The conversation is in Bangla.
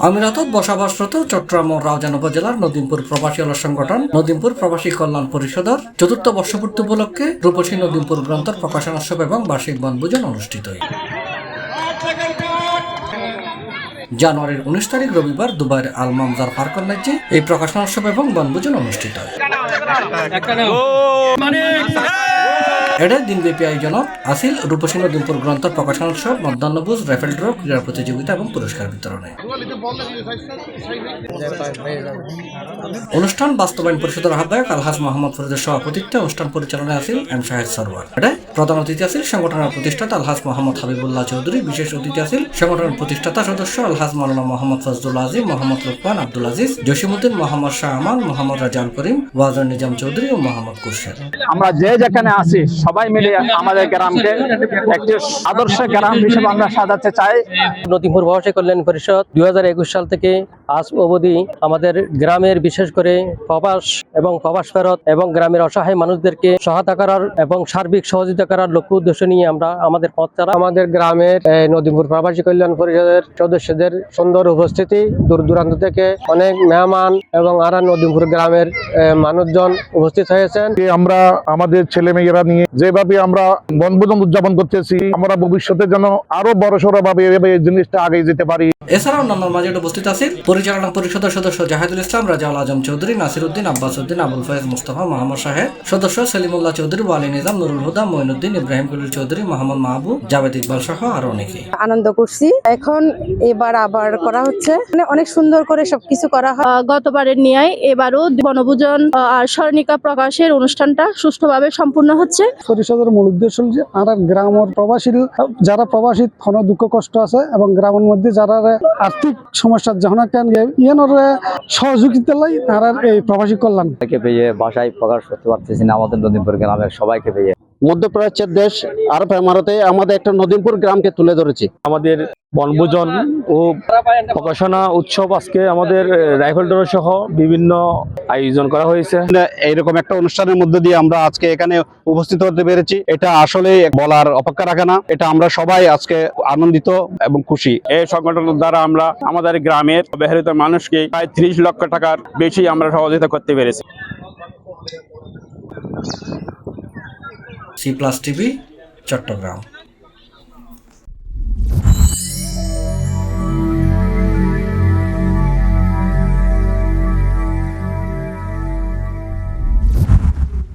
আমিরাতত বসবাসরত চট্টগ্রাম ও রাউজান উপজেলার নদীমপুর প্রবাসী অলস সংগঠন নদীমপুর প্রবাসী কল্যাণ পরিষদের চতুর্থ বর্ষপূর্তি উপলক্ষে রূপসী নদীমপুর গ্রন্থের প্রকাশনোৎসব এবং বার্ষিক বনভোজন অনুষ্ঠিত হয়। জানুয়ারির 19 তারিখ রবিবার দুবাইয়ের আল মামজার পার্ক ন্যায্যে এই প্রকাশনোৎসব এবং বনভোজন অনুষ্ঠিত হয়। এর দিনব্যাপী আয়োজনত আসিল রূপসী নদীমপুর গ্রন্থের প্রকাশনোৎসব, মধ্যাহ্নভোজ, রেফেল ড্র, ক্রীড়া প্রতিযোগিতা এবং পুরস্কার বিতরণে। অনুষ্ঠান বাস্তবায়ন পরিষদের আহ্বায়ক আলহাজ মোহাম্মদ ফরিদের সভাপতিত্বে অনুষ্ঠান পরিচালনায় আসিল এম শাহেদ সরওয়ার। প্রধান অতিথি আসিল সংগঠনের প্রতিষ্ঠাতা আলহাজ মোহাম্মদ হাবিবুল্লাহ চৌধুরী। বিশেষ অতিথি আসিল সংগঠনের প্রতিষ্ঠাতা সদস্য আলহাজ মাওলানা মোহাম্মদ ফজলুল আজিম, মোহাম্মদ লুকমান আব্দুল আজিজ, জসিমউদ্দিন, মোহাম্মদ শাহ আমান, মোহাম্মদ রাজাউল করিম, ওয়াজর নিজাম চৌধুরী ও মোহাম্মদ কুরশেদ। আমরা যে যেখানে আছি সবাই মিলে আমাদের গ্রামকে একটি আদর্শ গ্রাম হিসেবে আমরা সাজাতে চাই। নদীমপুর প্রবাসী কল্যাণ পরিষদ 2021 সাল থেকে আজ অবধি আমাদের গ্রামের বিশেষ করে প্রবাস এবং প্রবাস ফেরত এবং গ্রামের অসহায় মানুষদেরকে সহায়তা করার এবং সার্বিক সহযোগিতা করার লক্ষ্য উদ্দেশ্য নিয়ে আমরা আমাদের পথ চালা। আমাদের গ্রামের নদীমপুর প্রবাসী কল্যাণ পরিষদের সদস্যদের সুন্দর উপস্থিতি, দূর দূরান্ত থেকে অনেক মেহমান এবং আরা নদীমপুর গ্রামের মানুষজন উপস্থিত হয়েছেন। আমরা আমাদের ছেলে মেয়েরা নিয়ে যেভাবে আমরা বনভোজন উদযাপন করতেছি, আমরা ভবিষ্যতে যেন আরো বড়সড় ভাবে এই জিনিসটা আগে যেতে পারি। এছাড়াও অন্যান্য মাঝে উপস্থিত আছেন পরিচালনা পরিষদের সদস্য জাহিদুল ইসলাম, রাজাউল আজম চৌধুরী, নাসির উদ্দিন, আব্বাস উদ্দিন, আবুল ফয়েজ মুস্তাফা, মোহাম্মদ শাহেদ, সদস্য সেলিমুল্লাহ চৌধুরী, ওয়ালি নিজাম, নুরুল হুদা, মঈনুদ্দিন, ইব্রাহিম কলিল চৌধুরী, মোহাম্মদ মাহবুব, জাভেদ ইকবাল সহ আরো অনেকে। আনন্দ করছি। এখন এবার আবার করা হচ্ছে, অনেক সুন্দর করে সবকিছু করা হয়। গতবারের ন্যায় এবারও বনভোজন আর স্মরণিকা প্রকাশের অনুষ্ঠানটা সুষ্ঠুভাবে সম্পূর্ণ হচ্ছে। পরিষদের মূল উদ্দেশ্য হচ্ছে আর গ্রামের প্রবাসী যারা প্রবাসী কোনো দুঃখ কষ্ট আছে এবং গ্রামের মধ্যে যারা আর্থিক সমস্যার যখন সহযোগিতা লাই আর এই প্রবাসী কল্যাণ পেয়ে ভাষায় প্রকাশ করতে পারতেছি না আমাদের নদীমপুর গ্রামের সবাইকে পেয়ে। মধ্যপ্রাচ্যের দেশ আরব আমিরাতে আমাদের একটা নদীমপুর গ্রামকে তুলে ধরেছি। আমাদের বনভোজন ও প্রকাশনা উৎসব আজকে আমাদের রাইফেল ড্র সহ বিভিন্ন আয়োজন করা হয়েছে। এইরকম একটা অনুষ্ঠানের মধ্যে দিয়ে আমরা আজকে এখানে উপস্থিত হতে পেরেছি, এটা আসলে বলার অপেক্ষা রাখে না। এটা আমরা সবাই আজকে আনন্দিত এবং খুশি। এই সংগঠনের দ্বারা আমরা আমাদের গ্রামের অবহেলিত মানুষকে প্রায় 30 লক্ষ টাকার বেশি আমরা সহযোগিতা করতে পেরেছি। C+ TV, Chittagong.